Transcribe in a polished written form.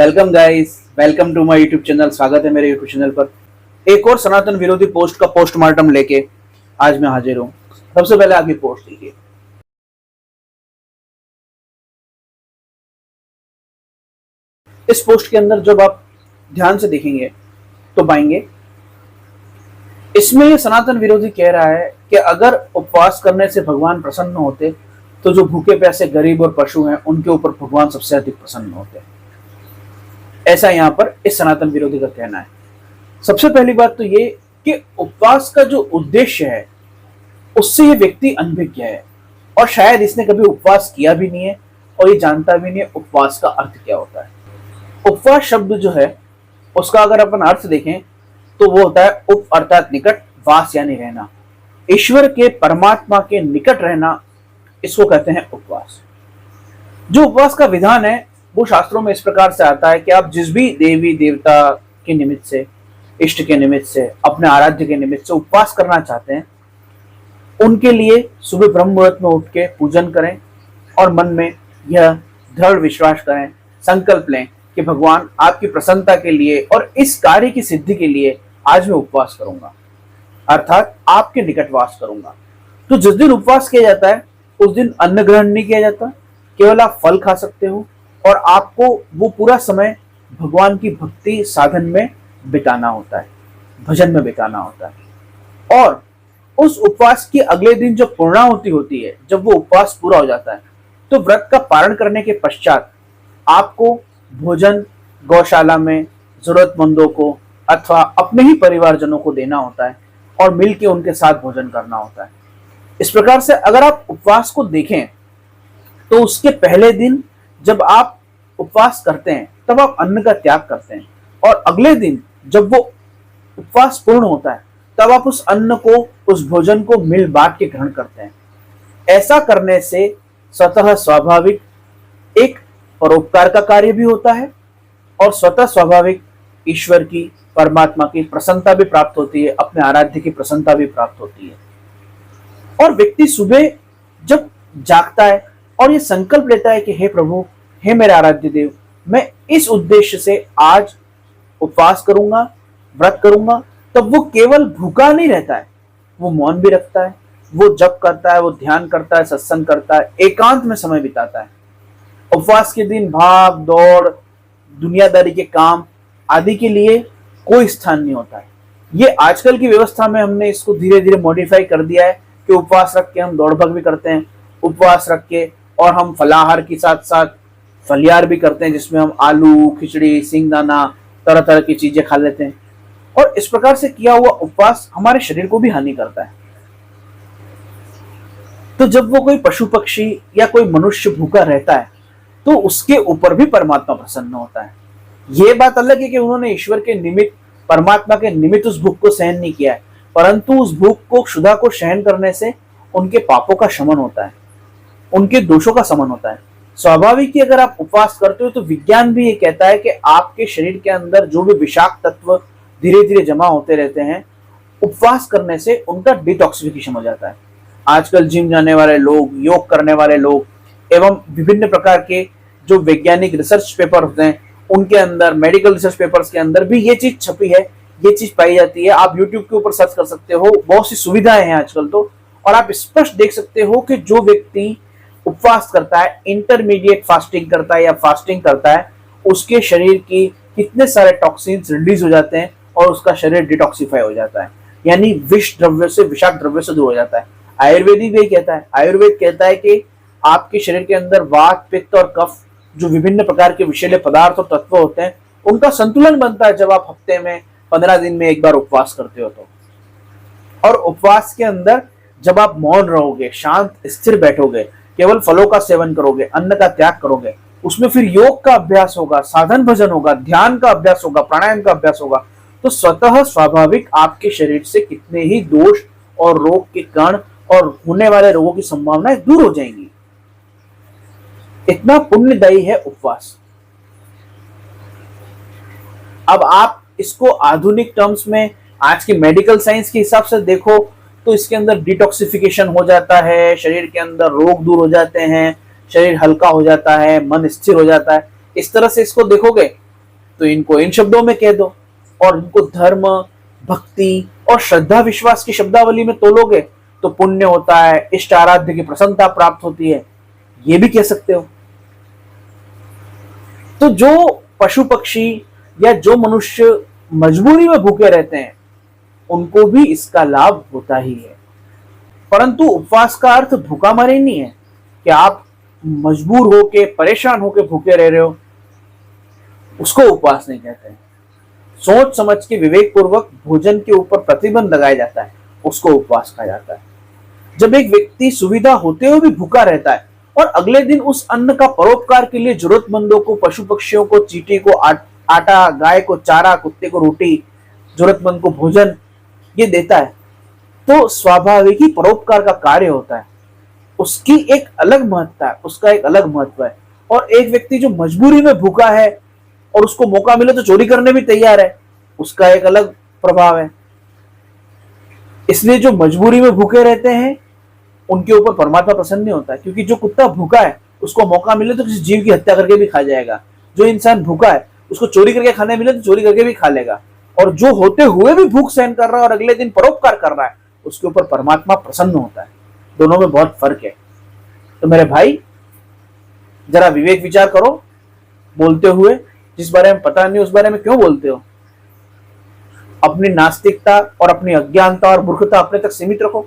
Welcome guys, welcome to my YouTube channel. स्वागत है मेरे यूट्यूब चैनल पर एक और सनातन विरोधी पोस्ट का पोस्टमार्टम लेके आज मैं हाजिर हूँ। सबसे पहले आपकी पोस्ट देखिए। इस पोस्ट के अंदर जब आप ध्यान से देखेंगे तो पाएंगे इसमें सनातन विरोधी कह रहा है कि अगर उपवास करने से भगवान प्रसन्न होते तो जो भूखे प्यासे गरीब और पशु हैं उनके ऊपर भगवान सबसे अधिक प्रसन्न होते। ऐसा यहाँ पर इस सनातन विरोधी का कहना है। सबसे पहली बात तो ये कि उपवास का जो उद्देश्य है उससे ये व्यक्ति अनभिज्ञ है और शायद इसने कभी उपवास किया भी नहीं है और ये जानता भी नहीं है उपवास का अर्थ क्या होता है। उपवास शब्द जो है उसका अगर अपन अर्थ देखें तो वो होता है उप अर्थात निकट, वास यानी रहना, ईश्वर के परमात्मा के निकट रहना, इसको कहते हैं उपवास। जो उपवास का विधान है वो शास्त्रों में इस प्रकार से आता है कि आप जिस भी देवी देवता के निमित्त से, इष्ट के निमित्त से, अपने आराध्य के निमित्त से उपवास करना चाहते हैं उनके लिए सुबह ब्रह्म मुहूर्त में उठ के पूजन करें और मन में यह दृढ़ विश्वास करें, संकल्प लें कि भगवान आपकी प्रसन्नता के लिए और इस कार्य की सिद्धि के लिए आज मैं उपवास करूंगा, अर्थात आपके निकटवास करूंगा। तो जिस दिन उपवास किया जाता है उस दिन अन्न ग्रहण नहीं किया जाता, केवल आप फल खा सकते हो और आपको वो पूरा समय भगवान की भक्ति साधन में बिताना होता है, भजन में बिताना होता है। और उस उपवास के अगले दिन जो पूर्णाहुति होती है, जब वो उपवास पूरा हो जाता है तो व्रत का पारण करने के पश्चात आपको भोजन गौशाला में जरूरतमंदों को अथवा अपने ही परिवारजनों को देना होता है और मिलकर उनके साथ भोजन करना होता है। इस प्रकार से अगर आप उपवास को देखें तो उसके पहले दिन जब आप उपवास करते हैं तब आप अन्न का त्याग करते हैं और अगले दिन जब वो उपवास पूर्ण होता है तब आप उस अन्न को, उस भोजन को मिल बांट के ग्रहण करते हैं। ऐसा करने से स्वतः स्वाभाविक एक परोपकार का कार्य भी होता है और स्वतः स्वाभाविक ईश्वर की, परमात्मा की प्रसन्नता भी प्राप्त होती है, अपने आराध्य की प्रसन्नता भी प्राप्त होती है। और व्यक्ति सुबह जब जागता है और ये संकल्प लेता है कि हे प्रभु, हे मेरे आराध्य देव, मैं इस उद्देश्य से आज उपवास करूंगा, व्रत करूंगा, तब वो केवल भूखा नहीं रहता है, वो मौन भी रखता है, वो जप करता है, वो ध्यान करता है, सत्संग करता है, एकांत में समय बिताता है। उपवास के दिन भाग दौड़, दुनियादारी के काम आदि के लिए कोई स्थान नहीं होता है। ये आजकल की व्यवस्था में हमने इसको धीरे धीरे मॉडिफाई कर दिया है कि उपवास रख के हम दौड़ भाग भी करते हैं, उपवास रख के और हम फलाहार के साथ साथ फलियार भी करते हैं जिसमें हम आलू, खिचड़ी, सिंगदाना, तरह तरह की चीजें खा लेते हैं। और इस प्रकार से किया हुआ उपवास हमारे शरीर को भी हानि करता है। तो जब वो कोई पशु पक्षी या कोई मनुष्य भूखा रहता है तो उसके ऊपर भी परमात्मा प्रसन्न होता है। ये बात अलग है कि उन्होंने ईश्वर के निमित्त, परमात्मा के निमित्त उस भूख को सहन नहीं किया है, परंतु उस भूख को, क्षुधा को सहन करने से उनके पापों का शमन होता है, उनके दोषों का शमन होता है। स्वाभाविक ही अगर आप उपवास करते हो तो विज्ञान भी ये कहता है कि आपके शरीर के अंदर जो भी विषाक्त तत्व धीरे धीरे जमा होते रहते हैं, उपवास करने से उनका डिटॉक्सिफिकेशन हो जाता है। आजकल जिम जाने वाले लोग, योग करने वाले लोग एवं विभिन्न प्रकार के जो वैज्ञानिक रिसर्च पेपर होते हैं उनके अंदर, मेडिकल रिसर्च पेपर्स के अंदर भी ये चीज छपी है, ये चीज पाई जाती है। आप यूट्यूब के ऊपर सर्च कर सकते हो, बहुत सी सुविधाएं हैं आजकल तो, और आप स्पष्ट देख सकते हो कि जो व्यक्ति उपवास करता है, इंटरमीडिएट फास्टिंग करता है या फास्टिंग करता है, उसके शरीर की कितने सारे टॉक्सिन्स रिलीज हो जाते हैं और उसका शरीर डिटॉक्सिफाई हो जाता है, यानी विष द्रव्य से, विषाक्त द्रव्य से दूर हो जाता है। आयुर्वेदिक भी कहता है, आयुर्वेद कहता है कि आपके शरीर के अंदर वात, पित्त और कफ, जो विभिन्न प्रकार के विषैले पदार्थ और तत्व होते हैं, उनका संतुलन बनता है जब आप हफ्ते में 15 दिन में एक बार उपवास करते हो तो। और उपवास के अंदर जब आप मौन रहोगे, शांत स्थिर बैठोगे, केवल फलों का सेवन करोगे, अन्न का त्याग करोगे, उसमें फिर योग का अभ्यास होगा, साधन भजन होगा, ध्यान का अभ्यास होगा, प्राणायाम का अभ्यास होगा, तो स्वतः स्वाभाविक आपके शरीर से कितने ही दोष और रोग के कण और होने वाले रोगों की संभावनाएं दूर हो जाएंगी। इतना पुण्यदायी है उपवास। अब आप इसको आधुनिक टर्म्स में, आज की मेडिकल साइंस के हिसाब से देखो तो इसके अंदर डिटॉक्सिफिकेशन हो जाता है, शरीर के अंदर रोग दूर हो जाते हैं, शरीर हल्का हो जाता है, मन स्थिर हो जाता है। इस तरह से इसको देखोगे तो इनको इन शब्दों में कह दो, और इनको धर्म, भक्ति और श्रद्धा विश्वास की शब्दावली में तोलोगे तो पुण्य होता है, इष्ट आराध्य की प्रसन्नता प्राप्त होती है, ये भी कह सकते हो। तो जो पशु पक्षी या जो मनुष्य मजबूरी में भूखे रहते हैं उनको भी इसका लाभ होता ही है। परंतु उपवास का अर्थ भूखा मरे नहीं है कि आप मजबूर होके, परेशान होके भूखे रह रहे हो, उसको उपवास नहीं कहते हैं। सोच समझ के विवेक पूर्वक भोजन के ऊपर प्रतिबंध लगाया जाता है, उसको उपवास कहा जाता है। जब एक व्यक्ति सुविधा होते हुए भी भूखा रहता है और अगले दिन उस अन्न का परोपकार के लिए जरूरतमंदों को, पशु पक्षियों को, चींटी को आटा, गाय को चारा, कुत्ते को रोटी, जरूरतमंद को भोजन ये देता है, तो स्वाभाविक ही परोपकार का कार्य होता है। उसकी एक अलग महत्ता है, उसका एक अलग महत्व है। और एक व्यक्ति जो मजबूरी में भूखा है और उसको मौका मिले तो चोरी करने भी तैयार है, उसका एक अलग प्रभाव है। इसलिए जो मजबूरी में भूखे रहते हैं उनके ऊपर परमात्मा प्रसन्न नहीं होता है, क्योंकि जो कुत्ता भूखा है उसको मौका मिले तो किसी जीव की हत्या करके भी खा जाएगा। जो इंसान भूखा है उसको चोरी करके खाने मिले तो चोरी करके भी खा लेगा। और जो होते हुए भी भूख सहन कर रहा है और अगले दिन परोपकार कर रहा है उसके ऊपर परमात्मा प्रसन्न होता है। दोनों में बहुत फर्क है। तो मेरे भाई, जरा विवेक विचार करो, बोलते हुए जिस बारे में पता नहीं उस बारे में क्यों बोलते हो। अपनी नास्तिकता और अपनी अज्ञानता और मूर्खता अपने तक सीमित रखो।